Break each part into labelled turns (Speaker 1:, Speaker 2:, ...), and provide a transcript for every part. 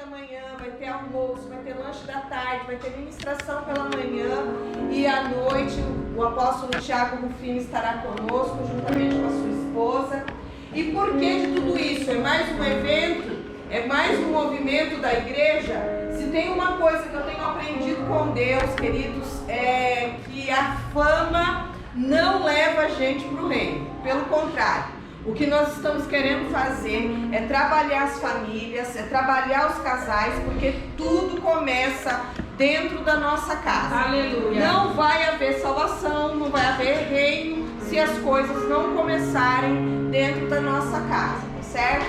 Speaker 1: da manhã, vai ter almoço, vai ter lanche da tarde, vai ter ministração pela manhã e à noite o apóstolo Tiago Rufino estará conosco, juntamente com a sua esposa. E por que de tudo isso? É mais um evento? É mais um movimento da igreja? Se tem uma coisa que eu tenho aprendido com Deus, queridos, é que a fama não leva a gente para o reino. Pelo contrário, o que nós estamos querendo fazer é trabalhar as famílias, é trabalhar os casais, porque tudo começa dentro da nossa casa.
Speaker 2: Aleluia.
Speaker 1: Não vai haver salvação, não vai haver reino se as coisas não começarem dentro da nossa casa, certo?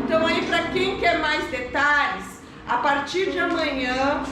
Speaker 1: Então aí, para quem quer mais detalhes, a partir de amanhã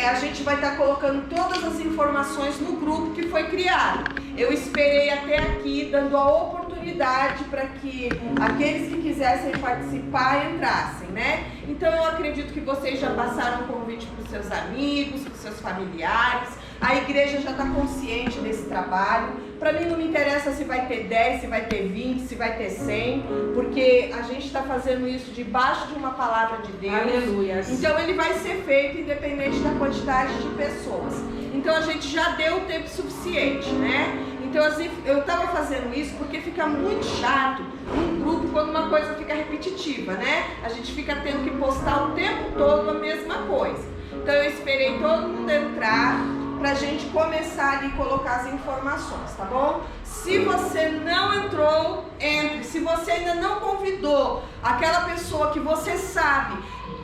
Speaker 1: a gente vai estar colocando todas as informações no grupo que foi criado. Eu esperei até aqui, dando a oportunidade para que aqueles que quisessem participar entrassem, né? Então eu acredito que vocês já passaram o convite para os seus amigos, para os seus familiares. A igreja já está consciente desse trabalho. Para mim não me interessa se vai ter 10, se vai ter 20, se vai ter 100, porque a gente está fazendo isso debaixo de uma palavra de Deus.
Speaker 2: Aleluia.
Speaker 1: Então ele vai ser feito independente da quantidade de pessoas. Então a gente já deu tempo suficiente, né? Então assim, eu estava fazendo isso porque fica muito chato num grupo quando uma coisa fica repetitiva, né? A gente fica tendo que postar o tempo todo a mesma coisa. Então eu esperei todo mundo entrar pra gente começar ali a colocar as informações, tá bom? Se você não entrou, entre. Se você ainda não convidou aquela pessoa que você sabe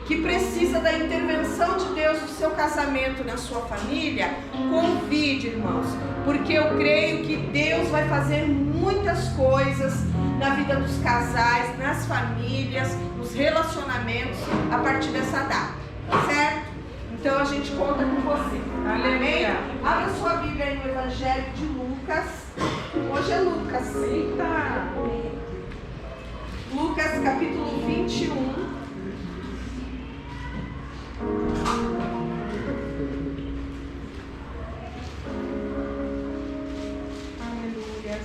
Speaker 1: que precisa da intervenção de Deus no seu casamento, na sua família, convide, irmãos, porque eu creio que Deus vai fazer muitas coisas na vida dos casais, nas famílias, nos relacionamentos a partir dessa data, certo? Então a gente conta com você. Amém? Abra sua Bíblia aí no Evangelho de Lucas. Hoje é Lucas.
Speaker 2: Eita!
Speaker 1: Lucas capítulo 21. Aleluia.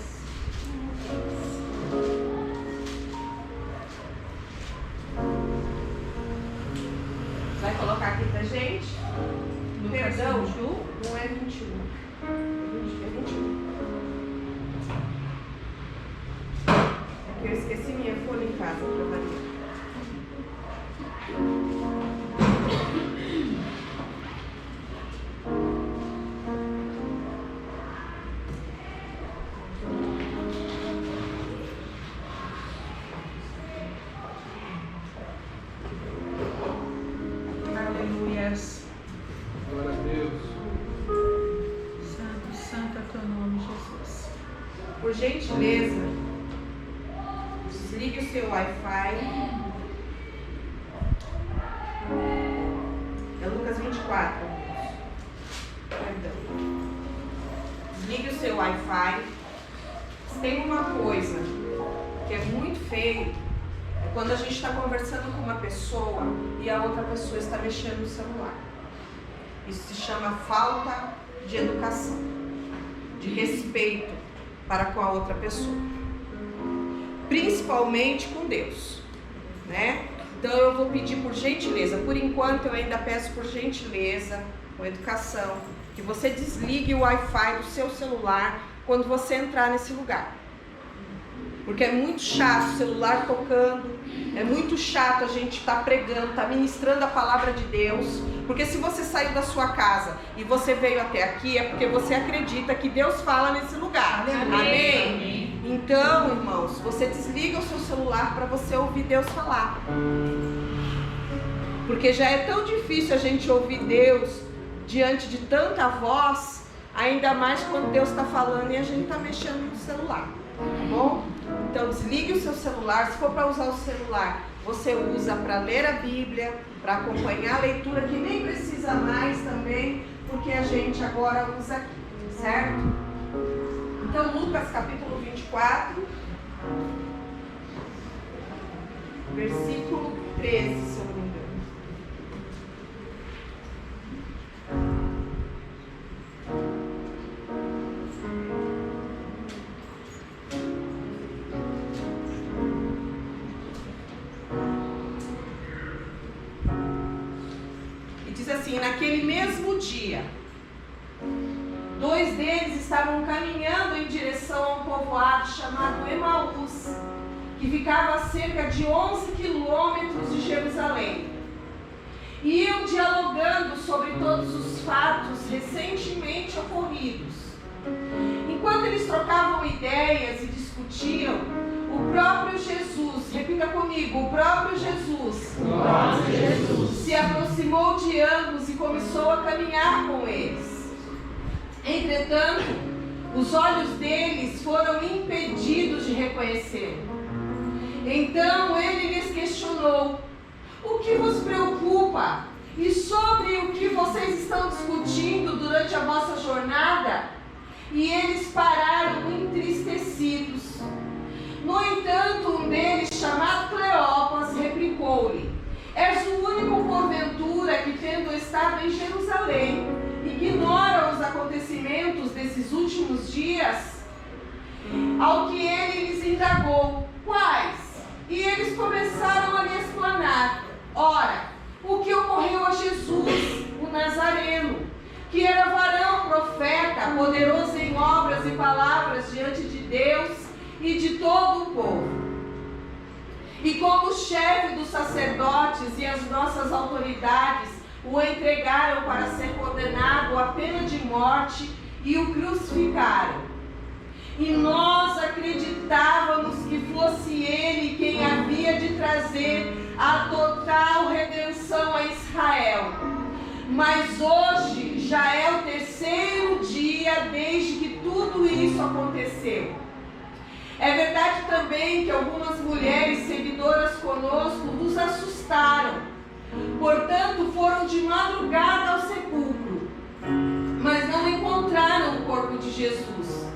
Speaker 1: Vai colocar aqui pra gente? Perdão, não é 21. É 21. É que eu esqueci minha folha em casa pra variar.
Speaker 2: Aleluias.
Speaker 3: Glória a Deus.
Speaker 2: Santo, santo é teu nome, Jesus.
Speaker 1: Por gentileza, desligue o seu Wi-Fi. É Lucas 24. Perdão. Desligue o seu Wi-Fi. Se tem uma coisa que é muito feio, é quando a gente está conversando com uma pessoa e a outra pessoa está mexendo no celular. Isso se chama falta de educação, de respeito para com a outra pessoa, principalmente com Deus, né? Então eu vou pedir por gentileza, por enquanto eu ainda peço por gentileza, com educação, que você desligue o Wi-Fi do seu celular quando você entrar nesse lugar. Porque é muito chato o celular tocando, é muito chato a gente estar pregando, estar ministrando a palavra de Deus. Porque se você saiu da sua casa e você veio até aqui, é porque você acredita que Deus fala nesse lugar. Amém? Então, irmãos, você desliga o seu celular para você ouvir Deus falar. Porque já é tão difícil a gente ouvir Deus diante de tanta voz, ainda mais quando Deus está falando e a gente está mexendo no celular. Tá bom? Então desligue o seu celular. Se for para usar o celular, você usa para ler a Bíblia, para acompanhar a leitura, que nem precisa mais também, porque a gente agora usa aqui, certo? Então Lucas capítulo 24, versículo 13, se eu não me engano. assim: naquele mesmo dia, 2 deles estavam caminhando em direção a um povoado chamado Emaús, que ficava a cerca de 11 quilômetros de Jerusalém. E iam dialogando sobre todos os fatos recentemente ocorridos. Enquanto eles trocavam ideias e discutiam, o próprio Jesus, repita comigo, o próprio Jesus, se aproximou de ambos e começou a caminhar com eles. Entretanto, os olhos deles foram impedidos de reconhecê-lo. Então ele lhes questionou: o que vos preocupa? E sobre o que vocês estão discutindo durante a vossa jornada? E eles pararam entristecidos. No entanto, um deles, chamado Cleopas, replicou-lhe: és o único porventura que, tendo estado em Jerusalém, ignora os acontecimentos desses últimos dias? Ao que ele lhes indagou: quais? E eles começaram a lhe explanar. Ora, o que ocorreu a Jesus, o Nazareno, que era varão, profeta, poderoso em obras e palavras diante de Deus e de todo o povo. E como chefe dos sacerdotes e as nossas autoridades o entregaram para ser condenado à pena de morte e o crucificaram. E nós acreditávamos que fosse ele quem havia de trazer a total redenção a Israel. Mas hoje já é o 3º dia desde que tudo isso aconteceu. É verdade também que algumas mulheres seguidoras conosco nos assustaram. Portanto, foram de madrugada ao sepulcro, mas não encontraram o corpo de Jesus.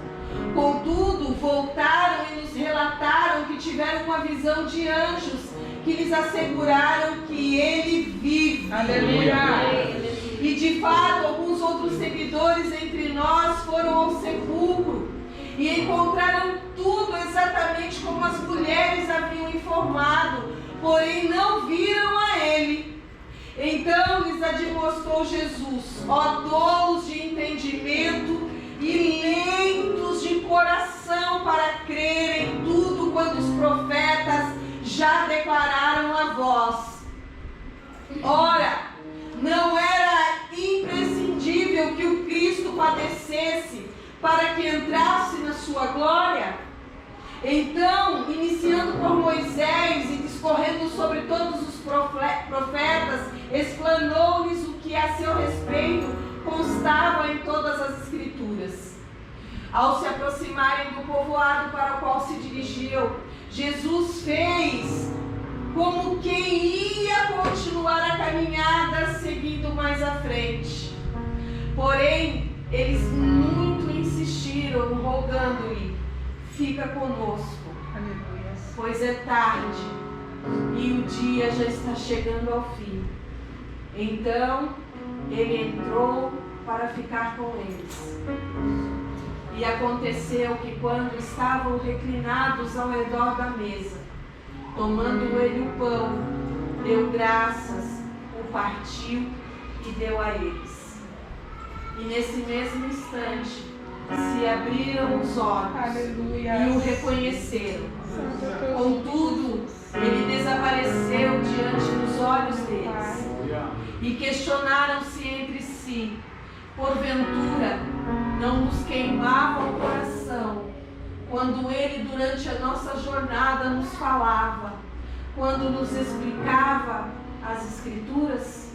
Speaker 1: Contudo, voltaram e nos relataram que tiveram uma visão de anjos que lhes asseguraram que ele vive.
Speaker 2: Aleluia!
Speaker 1: E de fato, alguns outros seguidores entre nós foram ao sepulcro e encontraram tudo exatamente como as mulheres haviam informado, porém não viram a ele. Então lhes admoestou Jesus: ó tolos de entendimento e lentos de coração para crerem tudo quanto os profetas já declararam a vós. Ora, não era imprescindível que o Cristo padecesse para que entrasse na sua glória? Então, iniciando por Moisés e discorrendo sobre todos os profetas, explanou-lhes o que a seu respeito constava em todas as Escrituras. Ao se aproximarem do povoado para o qual se dirigiu, Jesus fez como quem ia continuar a caminhada seguindo mais à frente. Porém, eles muito insistiram, rogando-lhe: fica conosco, pois é tarde e o dia já está chegando ao fim. Então ele entrou para ficar com eles. E aconteceu que, quando estavam reclinados ao redor da mesa, tomando ele o pão, deu graças, o partiu e deu a eles. E nesse mesmo instante se abriram os olhos. Aleluia. E o reconheceram. Contudo, ele desapareceu diante dos olhos deles. E questionaram-se entre si: porventura não nos queimava o coração quando ele durante a nossa jornada nos falava, quando nos explicava as Escrituras?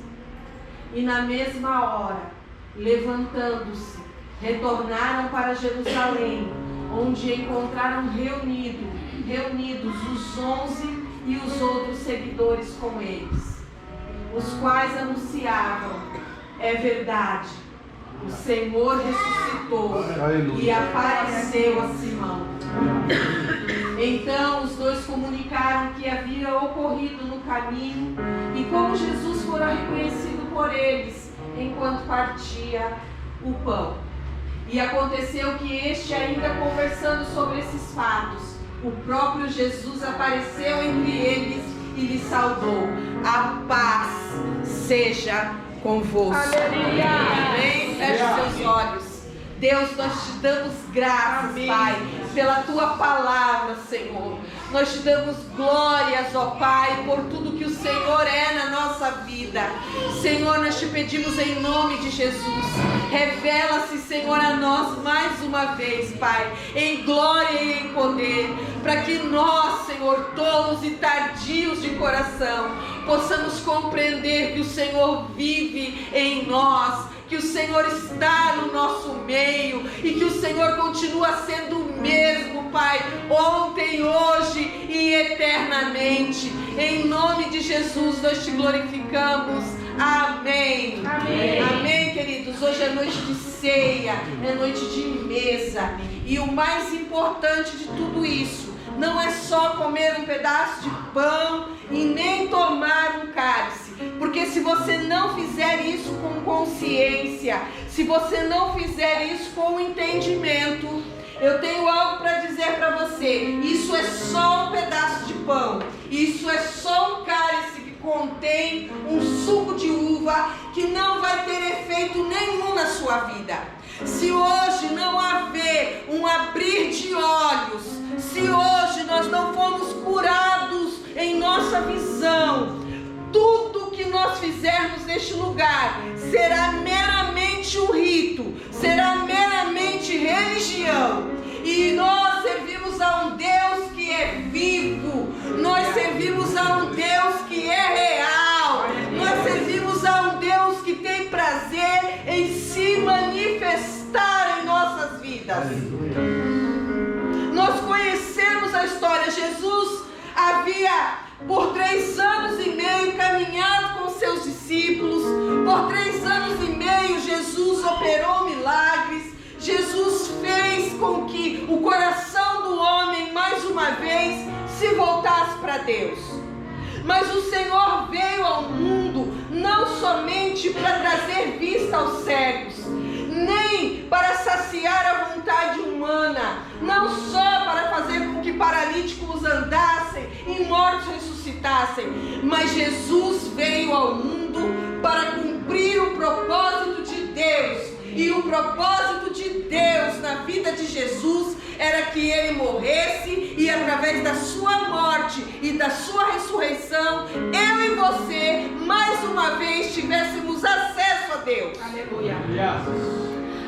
Speaker 1: E na mesma hora, levantando-se, retornaram para Jerusalém, onde encontraram reunidos os 11 e os outros seguidores com eles, os quais anunciavam: é verdade, o Senhor ressuscitou e apareceu a Simão. Então os dois comunicaram o que havia ocorrido no caminho e como Jesus fora reconhecido por eles enquanto partia o pão. E aconteceu que este, ainda conversando sobre esses fatos, o próprio Jesus apareceu entre eles e lhes saudou: a paz seja convosco.
Speaker 2: Aleluia.
Speaker 1: Amém? Feche os seus olhos. Deus, nós te damos graças,
Speaker 2: Amém.
Speaker 1: Pai, pela tua palavra, Senhor. Nós te damos glórias, ó Pai, por tudo que o Senhor é na nossa vida. Senhor, nós te pedimos em nome de Jesus. Revela-se, Senhor, a nós mais uma vez, Pai, em glória e em poder, para que nós, Senhor, tolos e tardios de coração, possamos compreender que o Senhor vive em nós, que o Senhor está no nosso meio e que o Senhor continua sendo o mesmo, Pai, ontem, hoje e eternamente. Em nome de Jesus nós te glorificamos. Amém.
Speaker 2: Amém.
Speaker 1: Amém, queridos. Hoje é noite de ceia, é noite de mesa. E o mais importante de tudo isso não é só comer um pedaço de pão e nem tomar um cálice. Porque se você não fizer isso com consciência, se você não fizer isso com entendimento, eu tenho algo para dizer para você. Isso é só um pedaço de pão. Isso é só um cálice que contém um suco de uva que não vai ter efeito nenhum na sua vida. Se hoje não haver um abrir de olhos, se hoje nós não formos curados em nossa visão, tudo que nós fizermos neste lugar será meramente um rito, será meramente religião. E nós servimos a um Deus que é vivo, nós servimos a um Deus que é real, nós servimos a um Deus que tem prazer em se manifestar em nossas vidas. Nós conhecemos a história. Jesus havia por 3 anos e meio caminhado com seus discípulos. Por 3 anos e meio Jesus operou milagres. Jesus fez com que o coração do homem mais uma vez se voltasse para Deus. Mas o Senhor veio ao mundo não somente para trazer vista aos cegos, nem para saciar a vontade humana, não só para fazer com que paralíticos andassem e mortos ressuscitassem, mas Jesus veio ao mundo para cumprir o propósito de Deus. E o propósito de Deus na vida de Jesus era que ele morresse e através da sua morte e da sua ressurreição, eu e você, mais uma vez, tivéssemos acesso a Deus.
Speaker 2: Aleluia.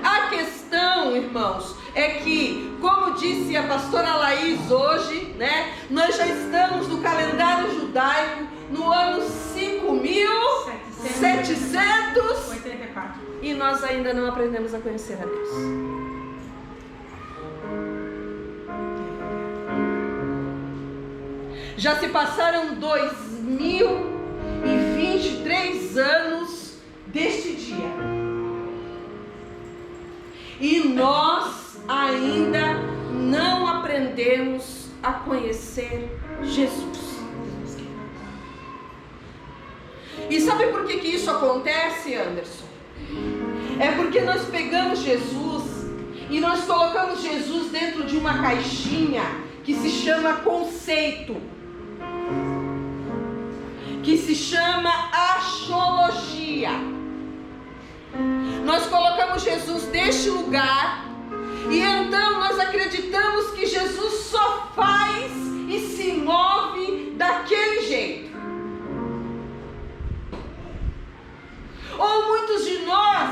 Speaker 1: A questão, irmãos, é que, como disse a pastora Laís hoje, né, nós já estamos no calendário judaico no ano 5.784 e nós ainda não aprendemos a conhecer a Deus. Já se passaram 2023 anos deste dia. E nós ainda não aprendemos a conhecer Jesus. E sabe por que isso acontece, Anderson? É porque nós pegamos Jesus e nós colocamos Jesus dentro de uma caixinha que se chama conceito, que se chama axologia. Nós colocamos Jesus neste lugar e então nós acreditamos que Jesus só faz e se move daquele jeito. Ou muitos de nós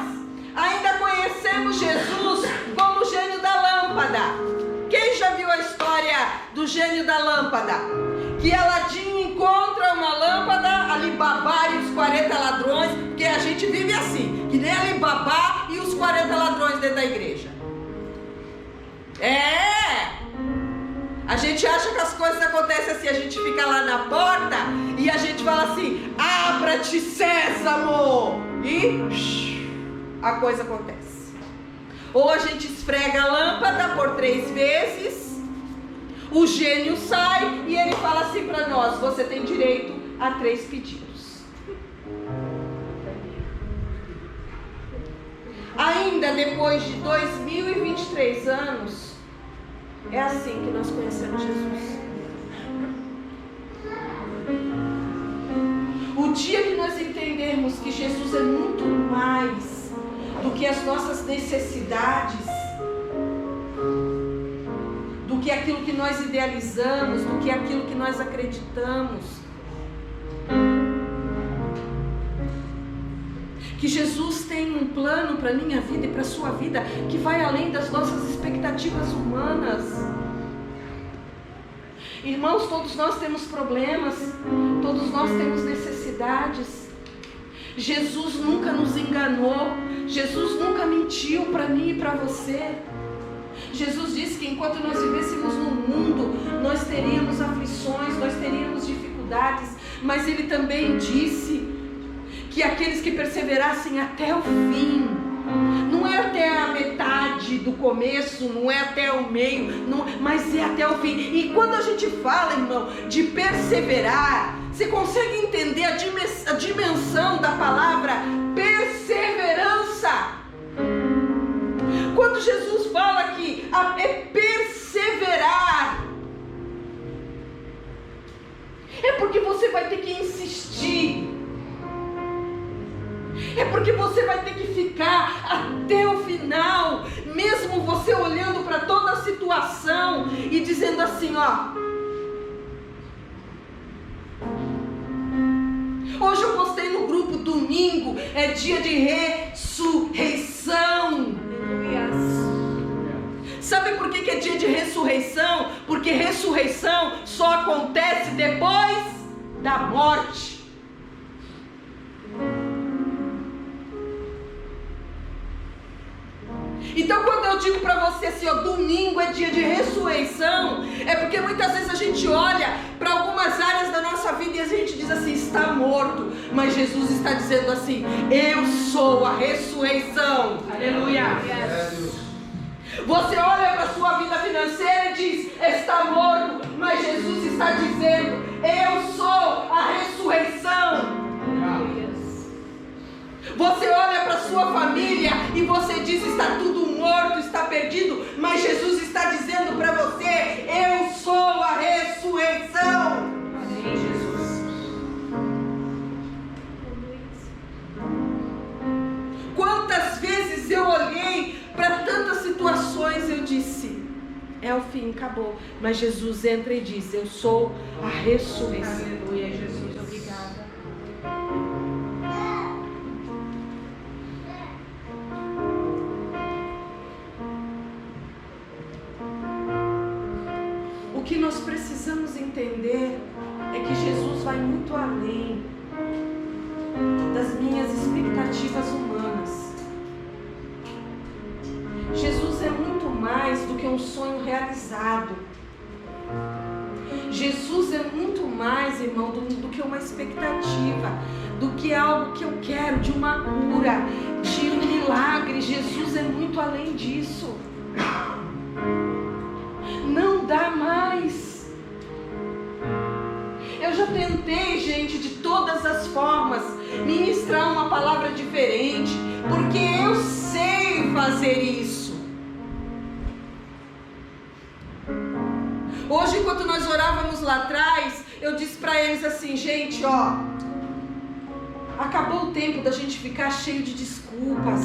Speaker 1: ainda conhecemos Jesus como o gênio da lâmpada. Quem já viu a história do gênio da lâmpada? Que Aladinho encontra uma lâmpada, Alibabá e os 40 ladrões, porque a gente vive assim, que nem Alibabá e os 40 ladrões dentro da igreja. A gente acha que as coisas acontecem assim, a gente fica lá na porta e a gente fala assim, abra-te sésamo, e a coisa acontece. Ou a gente esfrega a lâmpada por 3 vezes, o gênio sai e ele fala assim para nós, você tem direito a 3 pedidos. Ainda depois de 2023 anos, é assim que nós conhecemos Jesus. O dia que nós entendermos que Jesus é muito mais do que as nossas necessidades, do que aquilo que nós idealizamos, do que aquilo que nós acreditamos, que Jesus tem um plano para a minha vida e para a sua vida que vai além das nossas expectativas humanas. Irmãos, todos nós temos problemas, todos nós temos necessidades. Jesus nunca nos enganou, Jesus nunca mentiu para mim e para você. Jesus disse que enquanto nós vivêssemos no mundo, nós teríamos aflições, nós teríamos dificuldades, mas Ele também disse que aqueles que perseverassem até o fim, não é até a metade do começo, não é até o meio, não, mas é até o fim. E quando a gente fala, irmão, de perseverar, você consegue entender a dimensão da palavra perseverança? Quando Jesus fala que é perseverar, é porque você vai ter que insistir, é porque você vai ter que ficar até o final, mesmo você olhando para toda a situação e dizendo assim, ó. Hoje eu postei no grupo, domingo é dia de ressurreição. Sabe por que é dia de ressurreição? Porque ressurreição só acontece depois da morte. Então quando eu digo para você assim, ó, domingo é dia de ressurreição, é porque muitas vezes a gente olha para algumas áreas da nossa vida e a gente diz assim, está morto, mas Jesus está dizendo assim, eu sou a ressurreição. Aleluia. Você olha para a sua vida financeira e diz, está morto, mas Jesus está dizendo, eu sou a ressurreição. Você olha para a sua família e você diz, está tudo morto, está perdido, mas Jesus está dizendo para você, eu sou a ressurreição. Amém, Jesus. Quantas vezes eu olhei para tantas situações, eu disse, é o fim, acabou. Mas Jesus entra e diz, eu sou a ressurreição.
Speaker 2: Aleluia, Jesus, obrigada.
Speaker 1: O que nós precisamos entender é que Jesus vai muito além das minhas expectativas humanas. Jesus é muito mais do que um sonho realizado. Jesus é muito mais, irmão, do que uma expectativa, do que algo que eu quero, de uma cura, de um milagre. Jesus é muito além disso. Não dá mais. Eu já tentei, gente, de todas as formas, ministrar uma palavra diferente, porque eu sei fazer isso. Hoje, enquanto nós orávamos lá atrás, eu disse para eles assim, gente, ó, acabou o tempo da gente ficar cheio de desculpas,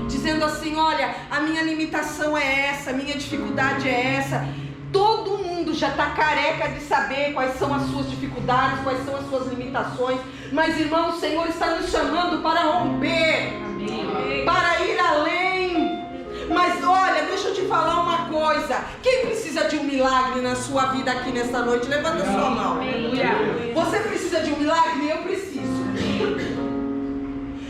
Speaker 1: dizendo assim, olha, a minha limitação é essa, a minha dificuldade é essa. Todo mundo já está careca de saber quais são as suas dificuldades, quais são as suas limitações. Mas, irmão, o Senhor está nos chamando para romper. Amém. Para ir além. Mas olha, deixa eu te falar uma coisa. Quem precisa de um milagre na sua vida aqui nesta noite? Levanta a sua mão. Amém. Você precisa de um milagre? Eu preciso.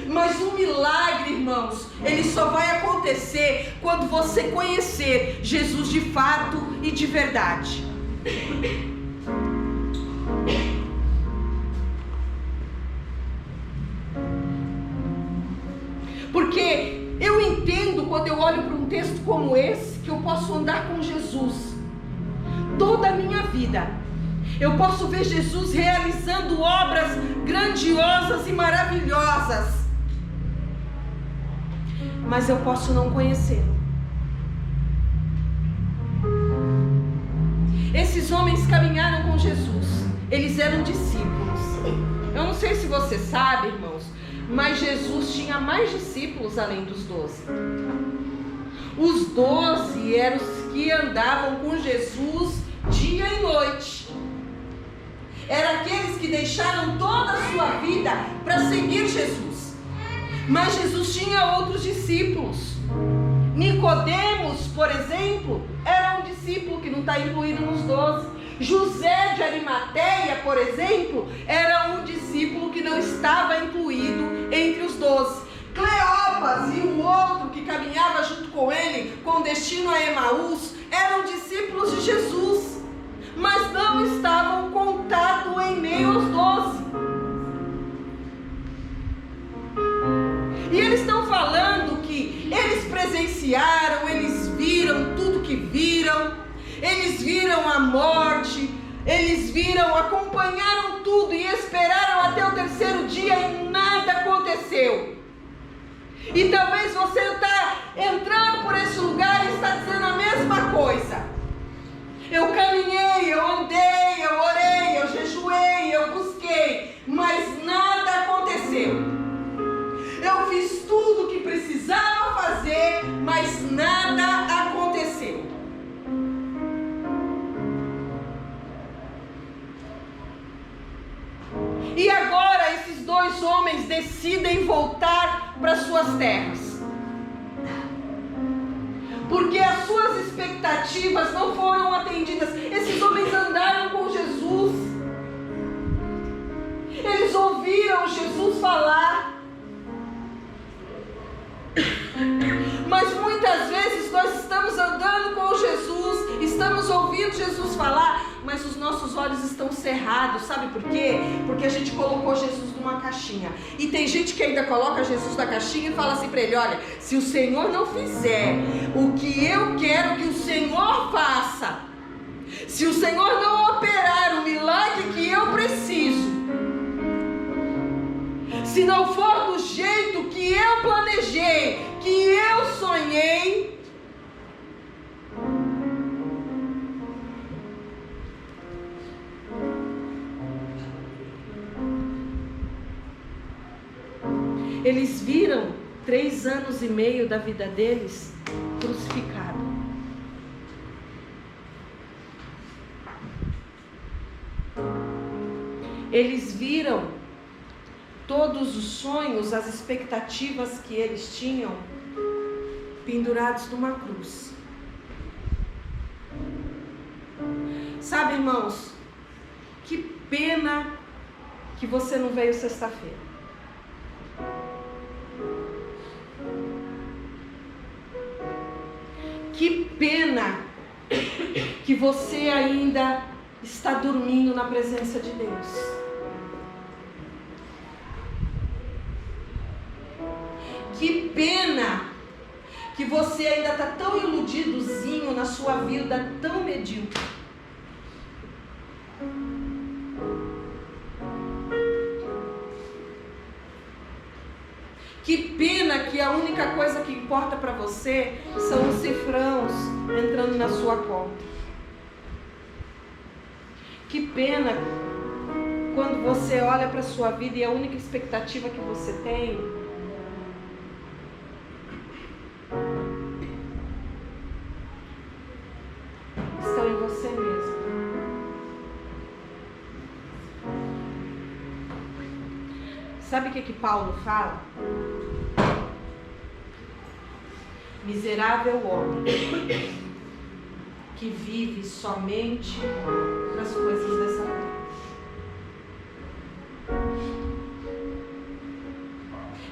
Speaker 1: Mas o milagre, irmãos, ele só vai acontecer quando você conhecer Jesus de fato e de verdade. Porque eu entendo, quando eu olho para um texto como esse, que eu posso andar com Jesus toda a minha vida. Eu posso ver Jesus realizando obras grandiosas e maravilhosas, mas eu posso não conhecê-lo. Esses homens caminharam com Jesus. eles eram discípulos. Eu não sei se você sabe, irmãos, mas Jesus tinha mais discípulos além dos 12. Os 12 eram os que andavam com Jesus dia e noite. Eram aqueles que deixaram toda a sua vida para seguir Jesus. Mas Jesus tinha outros discípulos. Nicodemos, por exemplo, era um discípulo que não está incluído nos 12. José de Arimateia, por exemplo, era um discípulo que não estava incluído entre os 12. Cleopas e o outro que caminhava junto com ele, com destino a Emaús, eram discípulos de Jesus, mas não estavam contados em meio aos 12. E eles estão falando que eles presenciaram, eles viram tudo que viram, eles viram a morte, eles viram, acompanharam tudo e esperaram até o terceiro dia e nada aconteceu. E talvez você está entrando por esse lugar e está dizendo a mesma coisa. Eu caminhei, eu andei, eu orei, eu jejuei, eu busquei, mas nada aconteceu. Eu fiz tudo o que precisava fazer, mas nada aconteceu. E agora esses dois homens decidem voltar para suas terras, porque as suas expectativas não foram atendidas. Esses homens andaram com Jesus, eles ouviram Jesus falar, mas muitas vezes nós estamos andando com Jesus, estamos ouvindo Jesus falar, mas os nossos olhos estão cerrados. Sabe por quê? Porque a gente colocou Jesus numa caixinha. E tem gente que ainda coloca Jesus na caixinha e fala assim para ele: olha, se o Senhor não fizer o que eu quero que o Senhor faça, se o Senhor não operar o milagre que eu preciso, se não for do jeito que eu planejei, que eu sonhei, eles viram 3 anos e meio da vida deles crucificado. Eles viram todos os sonhos, as expectativas que eles tinham pendurados numa cruz. Sabe, irmãos, que pena que você não veio sexta-feira. Que pena que você ainda está dormindo na presença de Deus. Que pena que você ainda está tão iludidozinho na sua vida, tão medíocre. Que pena que a única coisa que importa para você são os cifrãos entrando na sua conta. Que pena quando você olha para a sua vida e a única expectativa que você tem estão em você mesmo. Sabe o que Paulo fala? Miserável homem que vive somente das coisas dessa vida.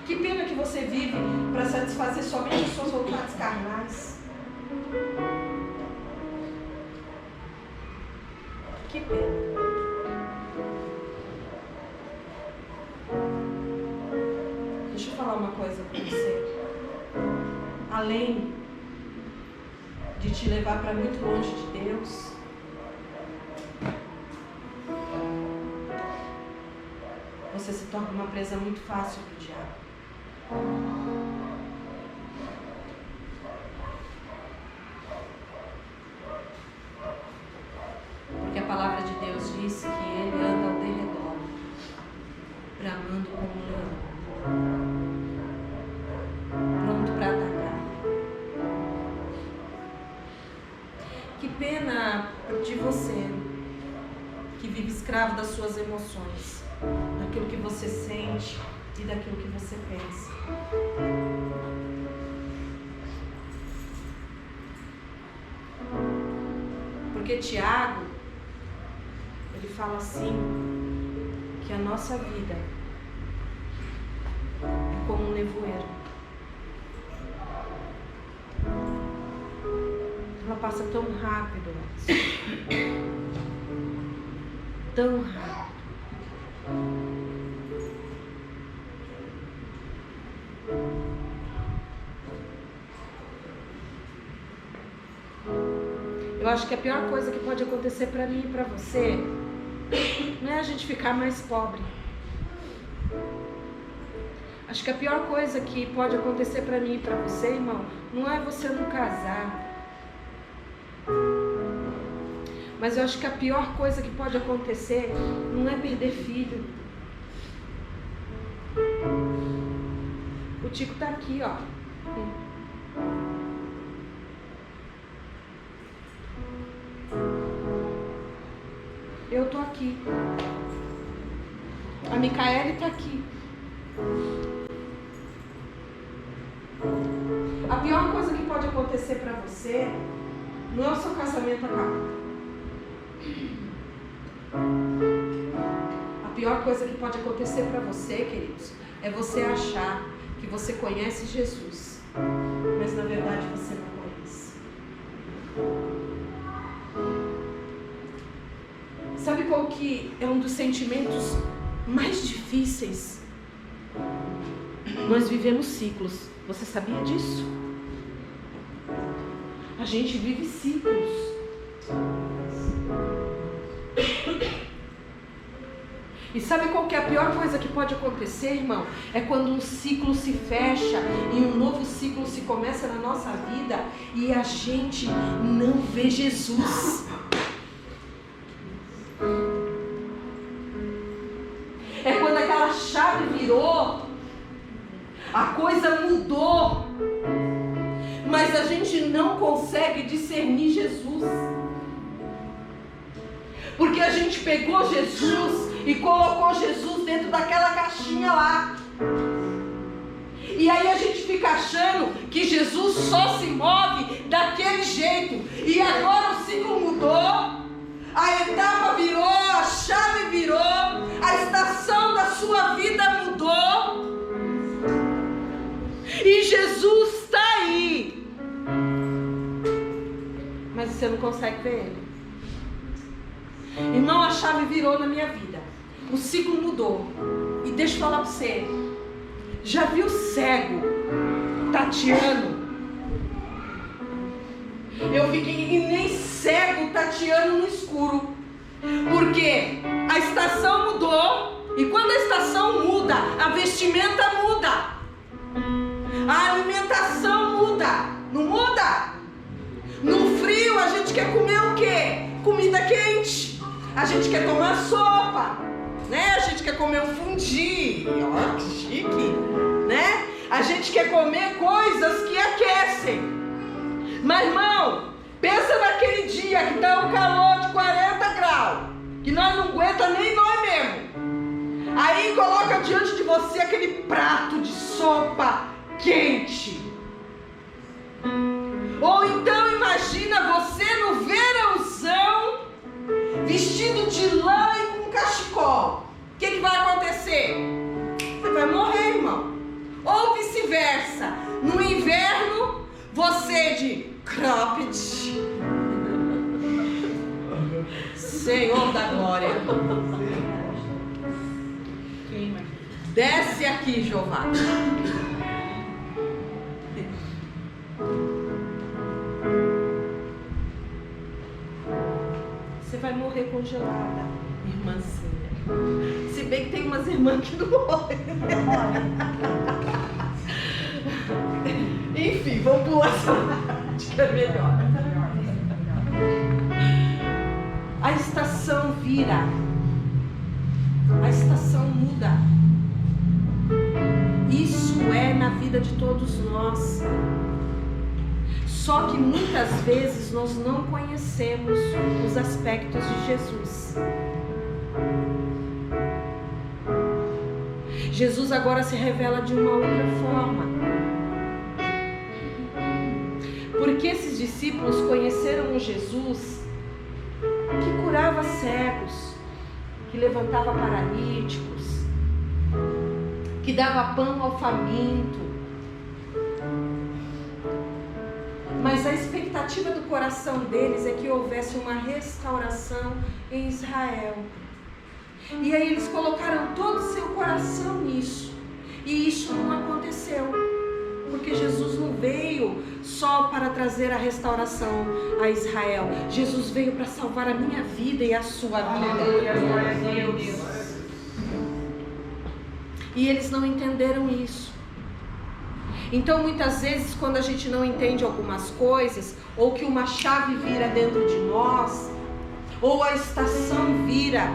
Speaker 1: Que pena que você vive para satisfazer somente as suas vontades carnais. Que pena. Deixa eu falar uma coisa para você. Além de te levar para muito longe de Deus, você se torna uma presa muito fácil para o diabo. Porque a palavra de Deus diz que ele anda que vive escravo das suas emoções, daquilo que você sente e daquilo que você pensa. Porque Tiago, ele fala assim, que a nossa vida é como um nevoeiro. Ela passa tão rápido, tão rápido. Eu acho que a pior coisa que pode acontecer para mim e para você não é a gente ficar mais pobre. Acho que a pior coisa que pode acontecer para mim e para você, irmão, não é você não casar. Mas eu acho que a pior coisa que pode acontecer não é perder filho. O Tico tá aqui, ó. Eu tô aqui. A Micaele tá aqui. A pior coisa que pode acontecer para você não é o seu casamento acabar. A pior coisa que pode acontecer para você, queridos, é você achar que você conhece Jesus, mas na verdade você não conhece. Sabe qual que é um dos sentimentos mais difíceis? Nós vivemos ciclos. Você sabia disso? A gente vive ciclos. E sabe qual que é a pior coisa que pode acontecer, irmão? É quando um ciclo se fecha e um novo ciclo se começa na nossa vida e a gente não vê Jesus. É quando aquela chave virou, a coisa mudou, mas a gente não consegue discernir Jesus. Porque a gente pegou Jesus e colocou Jesus dentro daquela caixinha lá. E aí a gente fica achando que Jesus só se move daquele jeito. E agora o ciclo mudou, a etapa virou, a chave virou, a estação da sua vida mudou. E Jesus está aí. Mas você não consegue ver Ele. Irmão, a chave virou na minha vida. O ciclo mudou. E deixa eu falar para você. Já viu cego tateando? Eu fiquei e nem cego tateando no escuro. Porque a estação mudou. E quando a estação muda, a vestimenta muda. A alimentação muda. Não muda? No frio a gente quer comer o quê? Comida quente. A gente quer tomar sopa, né? A gente quer comer um fundi, ó, que chique, né? A gente quer comer coisas que aquecem. Mas, irmão, pensa naquele dia que tá um calor de 40 graus, que nós não aguenta nem nós mesmo. Aí coloca diante de você aquele prato de sopa quente. Ou então imagina você no verãozão, vestido de lã e com cachecol. O que vai acontecer? Você vai morrer, irmão. Ou vice-versa. No inverno, você de cropped. Senhor da glória. Desce aqui, Jeová. Você vai morrer congelada, irmãzinha. Se bem que tem umas irmãs que não morrem. Enfim, vamos pular essa parte que é melhor. A estação vira. A estação muda. Isso é na vida de todos nós. Só que muitas vezes nós não conhecemos os aspectos de Jesus. Jesus agora se revela de uma outra forma. Porque esses discípulos conheceram um Jesus que curava cegos, que levantava paralíticos, que dava pão ao faminto. Mas a expectativa do coração deles é que houvesse uma restauração em Israel. E aí eles colocaram todo o seu coração nisso. E isso não aconteceu. Porque Jesus não veio só para trazer a restauração a Israel. Jesus veio para salvar a minha vida e a sua vida.
Speaker 2: Glória a Deus.
Speaker 1: E eles não entenderam isso. Então muitas vezes quando a gente não entende algumas coisas, ou que uma chave vira dentro de nós, ou a estação vira,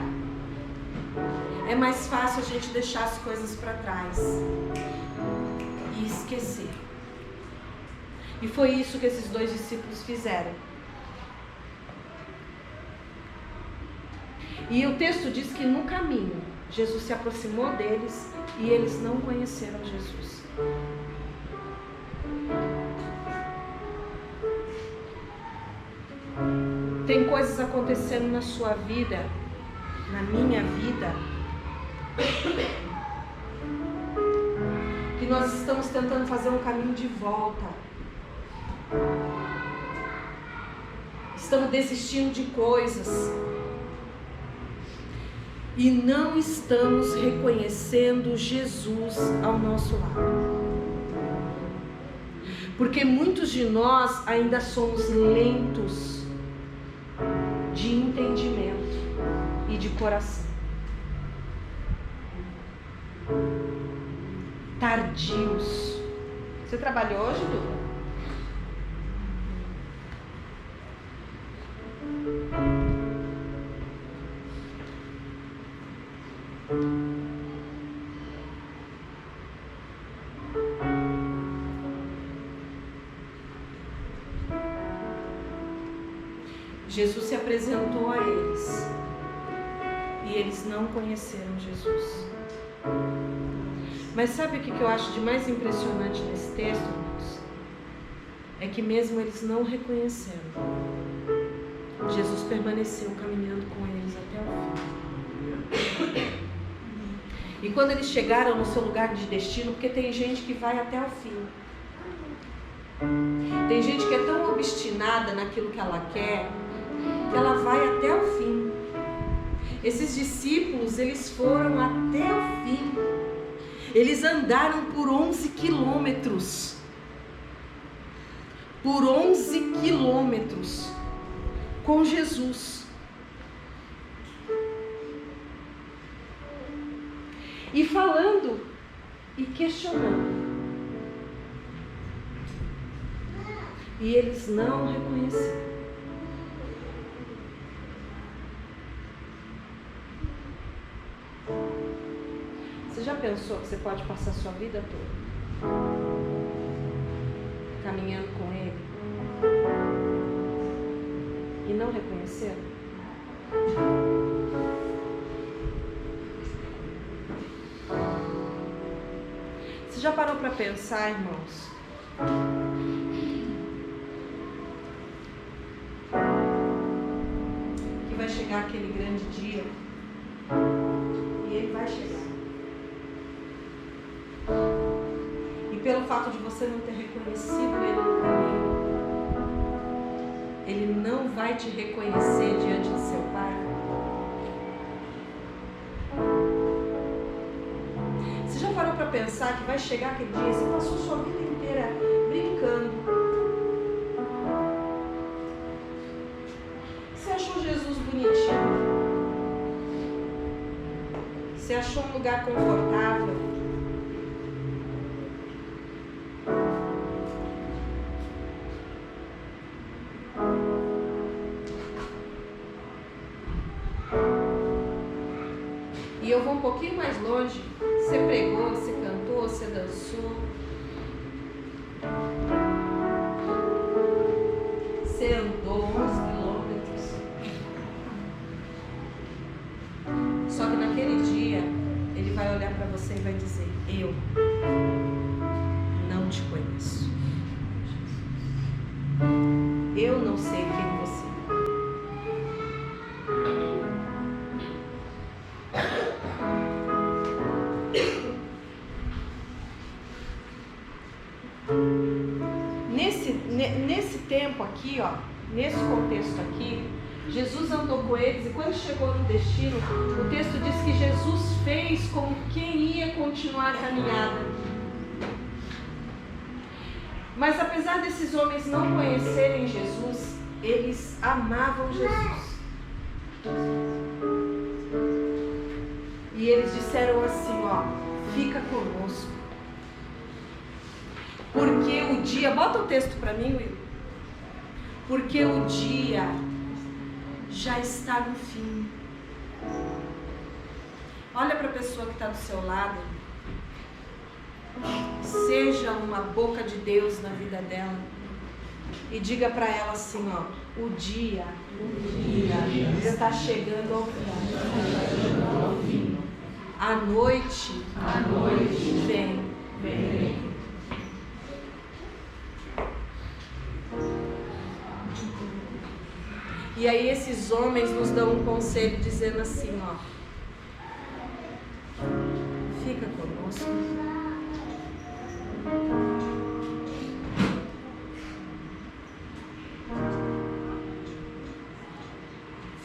Speaker 1: é mais fácil a gente deixar as coisas para trás e esquecer. E foi isso que esses dois discípulos fizeram. E o texto diz que no caminho Jesus se aproximou deles e eles não conheceram Jesus. Tem coisas acontecendo na sua vida, na minha vida, que nós estamos tentando fazer um caminho de volta. Estamos desistindo de coisas e não estamos reconhecendo Jesus ao nosso lado. Porque muitos de nós ainda somos lentos de entendimento e de coração. Tardios. Você trabalhou hoje, Duda? Jesus se apresentou a eles e eles não conheceram Jesus. Mas sabe o que eu acho de mais impressionante nesse texto, irmãos? É que mesmo eles não reconheceram, Jesus permaneceu caminhando com eles até o fim. E quando eles chegaram no seu lugar de destino, porque tem gente que vai até o fim. Tem gente que é tão obstinada naquilo que ela quer, que ela vai até o fim. Esses discípulos, eles foram até o fim. Eles andaram por 11 quilômetros. Por 11 quilômetros com Jesus. E falando e questionando. E eles não reconheceram. Você já pensou que você pode passar a sua vida toda caminhando com Ele e não reconhecer? Você já parou para pensar, irmãos? Que vai chegar aquele grande dia e ele vai chegar. E pelo fato de você não ter reconhecido ele no caminho, ele não vai te reconhecer diante de seu Pai. Você já parou para pensar que vai chegar aquele dia, você passou sua vida inteira brincando. Você achou Jesus bonitinho? Você achou um lugar confortável? E eu vou um pouquinho mais longe. Você pregou, você cantou, você dançou. Você andou 11 quilômetros. Só que naquele dia, Ele vai olhar para você e vai dizer: eu não te conheço. Eu não sei quem você é. Nesse tempo aqui, ó, nesse contexto aqui, Jesus andou com eles e quando chegou no destino, o texto diz que Jesus fez como quem ia continuar a caminhada. Mas apesar desses homens não conhecerem Jesus, eles amavam Jesus. E eles disseram assim, ó, fica conosco. Porque o dia, bota o texto para mim, Will. Porque o dia já está no fim. Olha para a pessoa que está do seu lado. Seja uma boca de Deus na vida dela. E diga para ela assim, ó, o dia está chegando ao fim. A noite vem. E aí esses homens nos dão um conselho dizendo assim, ó, fica conosco.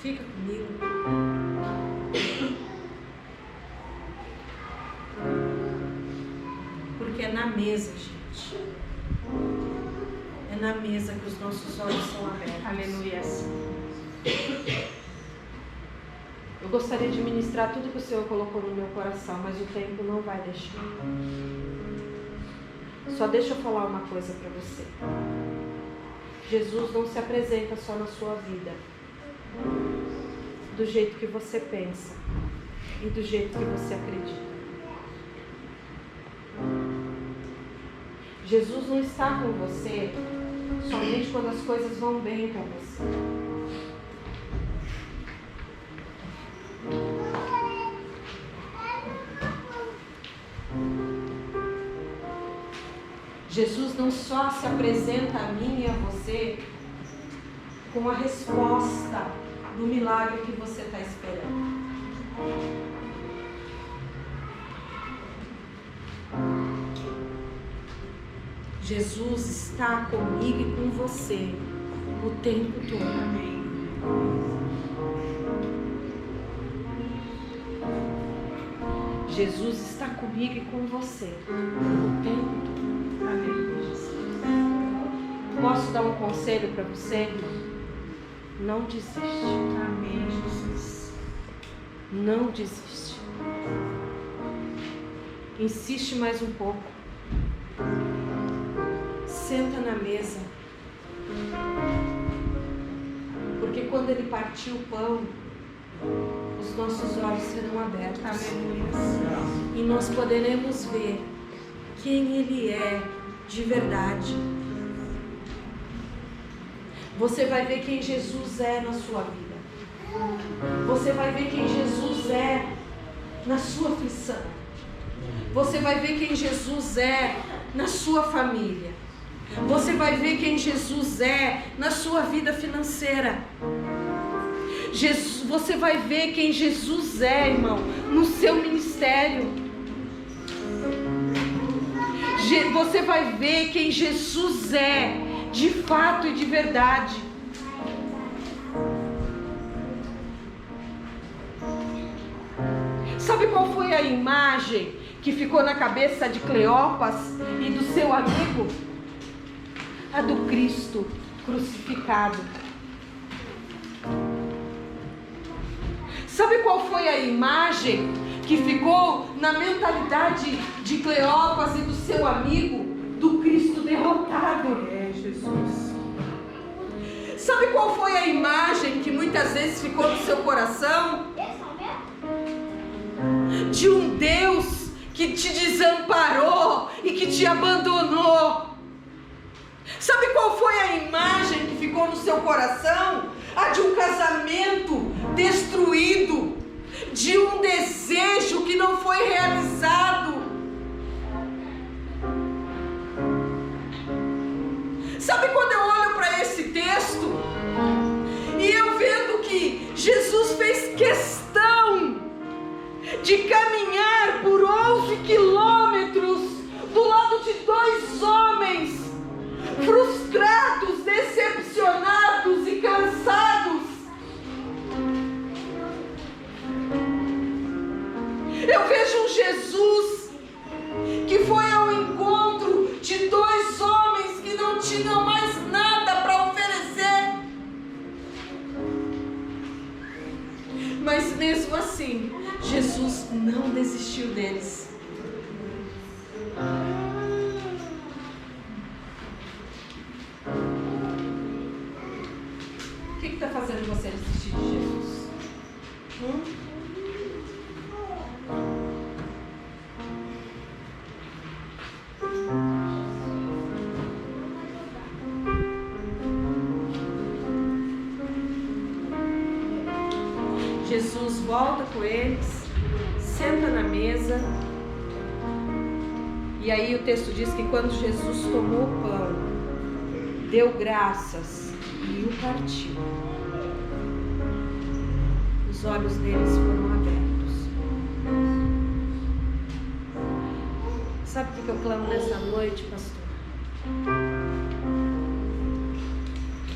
Speaker 1: Fica comigo. Porque é na mesa, gente. É na mesa que os nossos olhos são abertos.
Speaker 2: Aleluia.
Speaker 1: Eu gostaria de ministrar tudo que o Senhor colocou no meu coração, mas o tempo não vai deixar. Só deixa eu falar uma coisa para você. Jesus não se apresenta só na sua vida, do jeito que você pensa e do jeito que você acredita. Jesus não está com você somente quando as coisas vão bem com você. Jesus não só se apresenta a mim e a você com a resposta do milagre que você está esperando. Jesus está comigo e com você o tempo todo. Amém. Jesus está comigo e com você o tempo todo. Amém. Posso dar um conselho para você? Não desiste.
Speaker 2: Amém, Jesus.
Speaker 1: Não desiste. Insiste mais um pouco. Senta na mesa. Porque quando Ele partir o pão, os nossos olhos serão abertos.
Speaker 2: Aleluia.
Speaker 1: E nós poderemos ver quem Ele é de verdade. Você vai ver quem Jesus é na sua vida. Você vai ver quem Jesus é na sua aflição. Você vai ver quem Jesus é na sua família. Você vai ver quem Jesus é na sua vida financeira. Você vai ver quem Jesus é, irmão, no seu ministério. Você vai ver quem Jesus é de fato e de verdade. Sabe qual foi a imagem que ficou na cabeça de Cleopas e do seu amigo? A do Cristo crucificado. Sabe qual foi a imagem que ficou na mentalidade de Cleopas e do seu amigo? Do Cristo derrotado.
Speaker 2: É, Jesus.
Speaker 1: Sabe qual foi a imagem que muitas vezes ficou no seu coração? De um Deus que te desamparou e que te abandonou. Sabe qual foi a imagem que ficou no seu coração? A de um casamento destruído, de um desejo que não foi de caminhar por 11 quilômetros do lado de 2 homens frustrados, decepcionados e cansados. Eu vejo um Jesus que foi ao encontro de 2 homens que não tinham mais nada para oferecer. Mas mesmo assim, Jesus não desistiu deles. O que está fazendo você desistir de Jesus? Jesus volta com eles, senta na mesa, e aí o texto diz que quando Jesus tomou o pão, deu graças e o partiu, os olhos deles foram abertos. Sabe o que eu clamo nessa noite, pastor?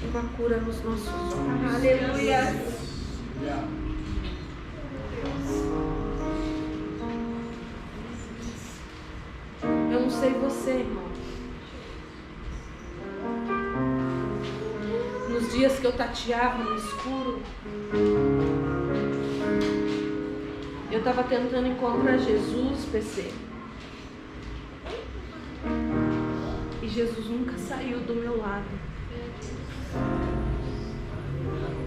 Speaker 1: Uma cura nos nossos olhos. Aleluia. Eu não sei você, irmão. Nos dias que eu tateava no escuro, eu estava tentando encontrar Jesus, PC. E Jesus nunca saiu do meu lado.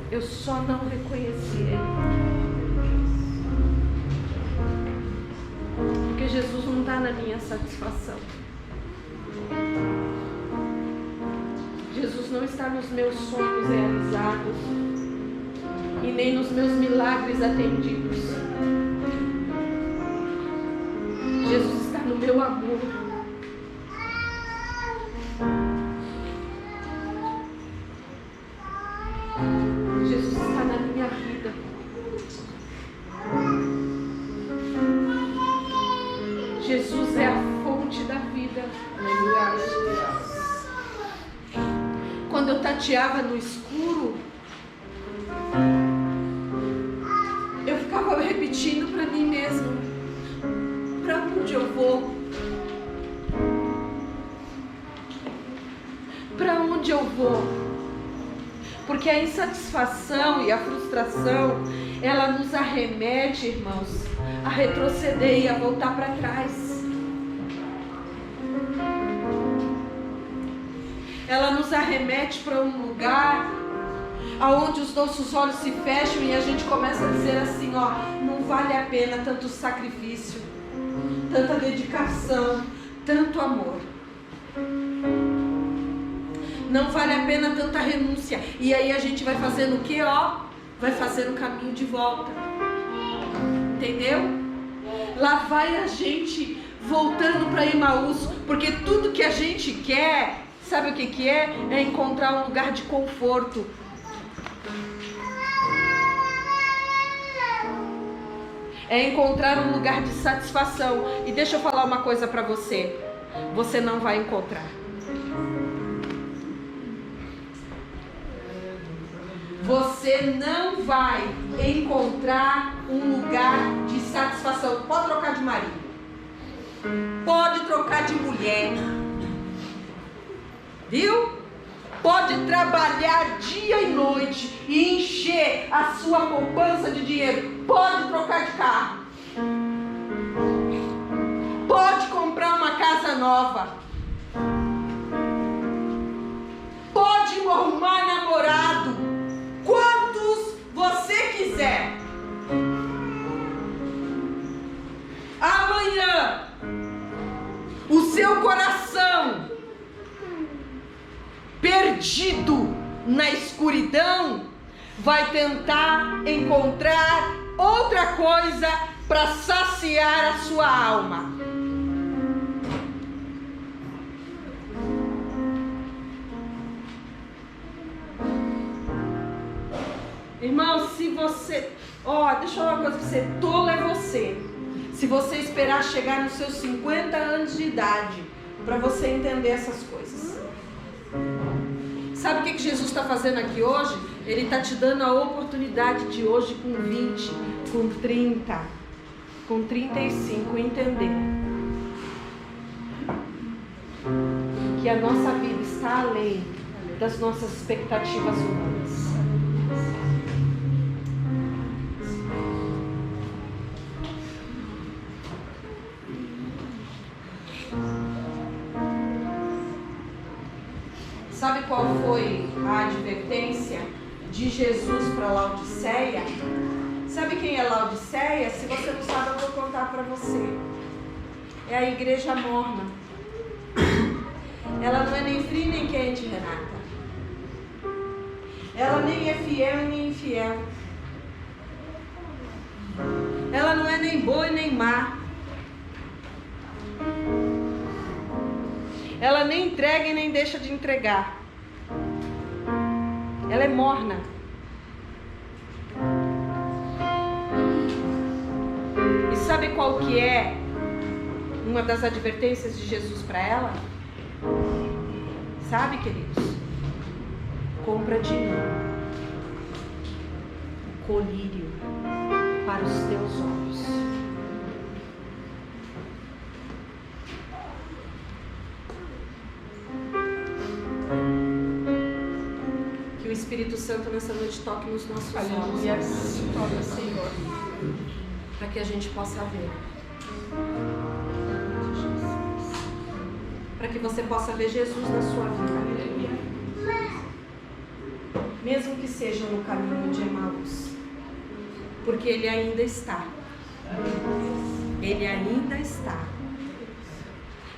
Speaker 1: Eu só não reconheci Ele. Porque Jesus não está na minha satisfação. Jesus não está nos meus sonhos realizados e nem nos meus milagres atendidos. Jesus está no meu amor. Jesus está na minha vida. Jesus é a fonte da vida. Quando eu tateava no escuro, eu ficava repetindo para mim mesma: para onde eu vou? Para onde eu vou? Porque a insatisfação e a frustração, ela nos arremete, irmãos, a retroceder e a voltar para trás. Ela nos arremete para um lugar aonde os nossos olhos se fecham e a gente começa a dizer assim, ó, não vale a pena tanto sacrifício, tanta dedicação, tanto amor. Não vale a pena tanta renúncia. E aí a gente vai fazendo o quê, ó? Vai fazendo o caminho de volta. Entendeu? Lá vai a gente voltando para Emaús, porque tudo que a gente quer, sabe o que é? É encontrar um lugar de conforto. É encontrar um lugar de satisfação. E deixa eu falar uma coisa para você. Você não vai encontrar. Você não vai encontrar um lugar de satisfação. Pode trocar de marido. Pode trocar de mulher. Viu? Pode trabalhar dia e noite e encher a sua poupança de dinheiro. Pode trocar de carro. Pode comprar uma casa nova. Pode arrumar namorado. Quantos você quiser. Amanhã, o seu coração perdido na escuridão vai tentar encontrar outra coisa para saciar a sua alma. Irmão, se você... Deixa eu falar uma coisa pra você. Tolo é você. Se você esperar chegar nos seus 50 anos de idade para você entender essas coisas. Sabe o que Jesus está fazendo aqui hoje? Ele está te dando a oportunidade de hoje com 20, com 30, com 35 entender que a nossa vida está além das nossas expectativas humanas. Sabe qual foi a advertência de Jesus para Laodiceia? Sabe quem é Laodiceia? Se você não sabe, eu vou contar para você. É a igreja morna. Ela não é nem fria nem quente, Renata. Ela nem é fiel nem infiel. Ela não é nem boa e nem má. Ela nem entrega e nem deixa de entregar. Ela é morna. E sabe qual que é uma das advertências de Jesus para ela? Sabe, queridos? Compra de mim o colírio para os teus olhos. Que o Espírito Santo nessa noite toque nos nossos olhos.
Speaker 2: Toca, Senhor.
Speaker 1: Para que a gente possa ver. Para que você possa ver Jesus na sua vida. Mesmo que seja no caminho de Emaús. Porque Ele ainda está. Ele ainda está.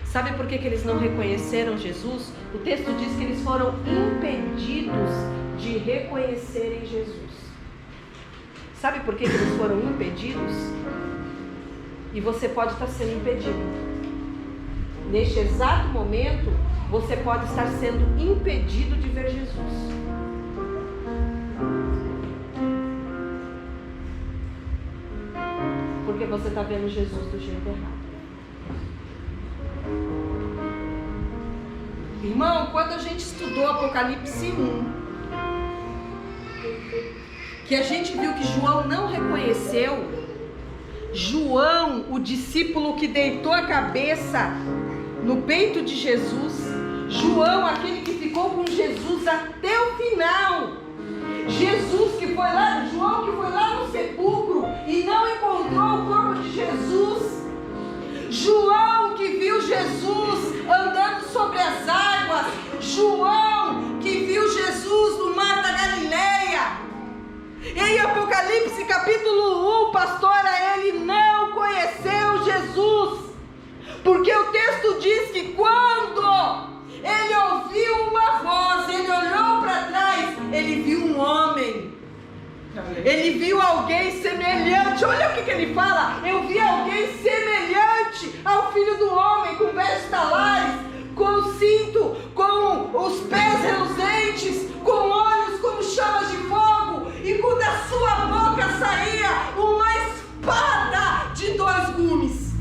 Speaker 1: Sabe por que eles não reconheceram Jesus? O texto diz que eles foram impedidos de reconhecerem Jesus. Sabe por que eles foram impedidos? E você pode estar sendo impedido. Neste exato momento, você pode estar sendo impedido de ver Jesus. Porque você está vendo Jesus do jeito errado. Irmão, quando a gente estudou Apocalipse 1, que a gente viu que João não reconheceu, João, o discípulo que deitou a cabeça no peito de Jesus, João, aquele que ficou com Jesus até o final, Jesus que foi lá, João que foi lá no sepulcro e não encontrou o corpo de Jesus, João que viu Jesus andando sobre as águas, João que viu Jesus no mar da Galileia. Em Apocalipse capítulo 1, pastora, ele não conheceu Jesus, porque o texto diz que quando ele ouviu uma voz, ele olhou para trás, ele viu um homem, ele viu alguém semelhante. Olha o que ele fala: eu vi alguém semelhante ao Filho do Homem, com vestes talares, com cinto, com os pés reluzentes, com olhos como chamas de fogo, e da sua boca saía uma espada de 2 gumes.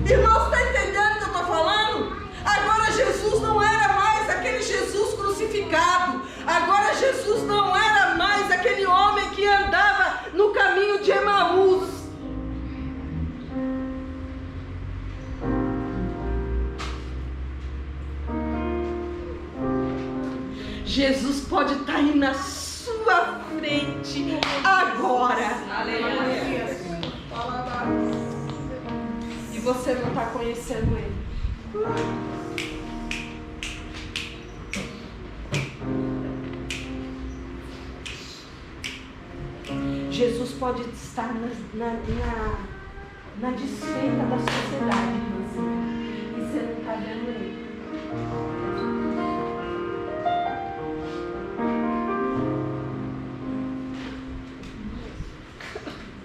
Speaker 1: Irmãos, está entendendo o que eu estou falando? Agora Jesus não era mais aquele Jesus crucificado. Agora Jesus não era mais aquele homem que andava no caminho de Emaús. Jesus pode estar aí na sua frente agora.
Speaker 2: Aleluia.
Speaker 1: E você não está conhecendo Ele. Jesus pode estar na desfeita da sociedade, irmãzinha, e você não está vendo Ele.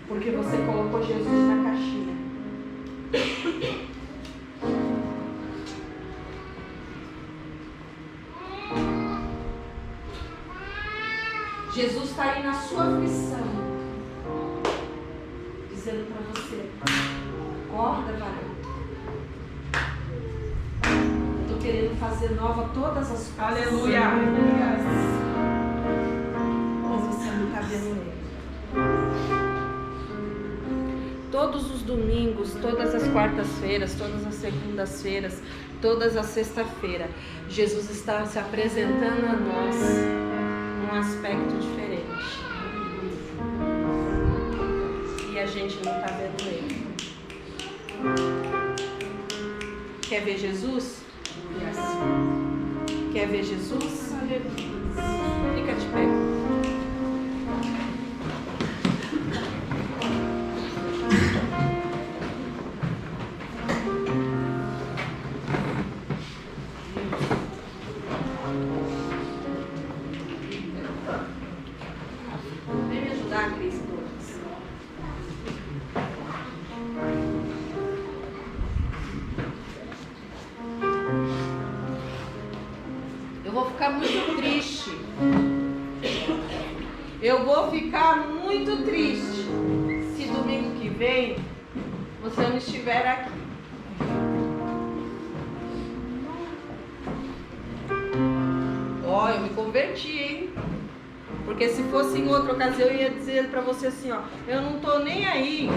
Speaker 1: Porque você colocou Jesus na caixinha. Jesus está aí na sua aflição. dizendo para você: acorda, varão. Eu estou querendo fazer nova todas as coisas.
Speaker 2: Aleluia.
Speaker 1: Mas você não está vendo ele. Todos os domingos, todas as quartas-feiras, todas as segundas-feiras, todas as sextas-feiras, Jesus está se apresentando a nós num aspecto diferente. E a gente não está vendo ele. Quer ver Jesus? Quer ver Jesus? Fica de pé. Vem me ajudar, Cris. Eu vou ficar muito triste. Eu vou ficar muito triste se domingo que vem você não estiver aqui. Ó, eu me converti, hein? Porque se fosse em outra ocasião eu ia dizer pra você assim, ó, eu não tô nem aí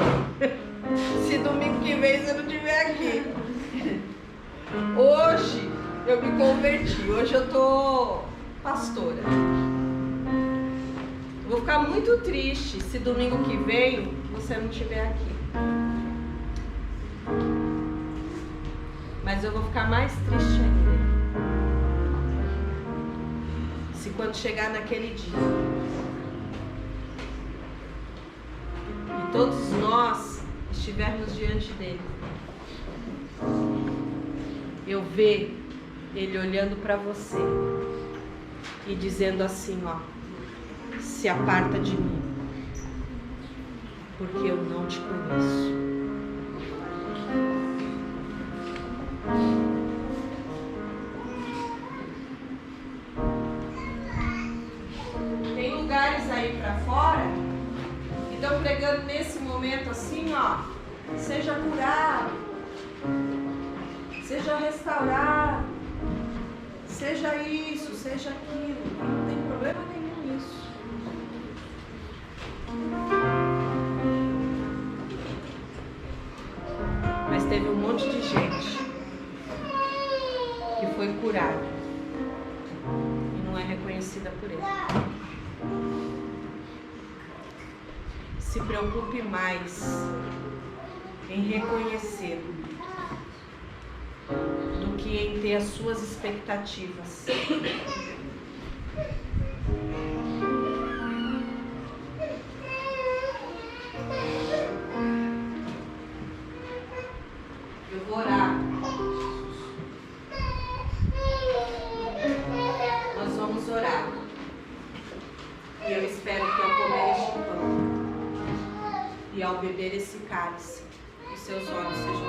Speaker 1: se domingo que vem você não estiver aqui. Hoje eu me converti, hoje eu tô pastora. Eu vou ficar muito triste se domingo que vem você não estiver aqui. Mas eu vou ficar mais triste ainda se quando chegar naquele dia e todos nós estivermos diante dele, eu ver ele olhando para você e dizendo assim, ó: se aparta de mim, porque eu não te conheço. Tem lugares aí para fora que estão pregando nesse momento assim, ó: seja curado, seja restaurado, seja isso, seja aquilo. Não tem problema nenhum nisso. Mas teve um monte de gente que foi curada e não é reconhecida por ele. Se preocupe mais em reconhecer do que em ter as suas expectativas. Eu vou orar. Nós vamos orar. E eu espero que ao comer este pão e ao beber esse cálice, os seus olhos sejam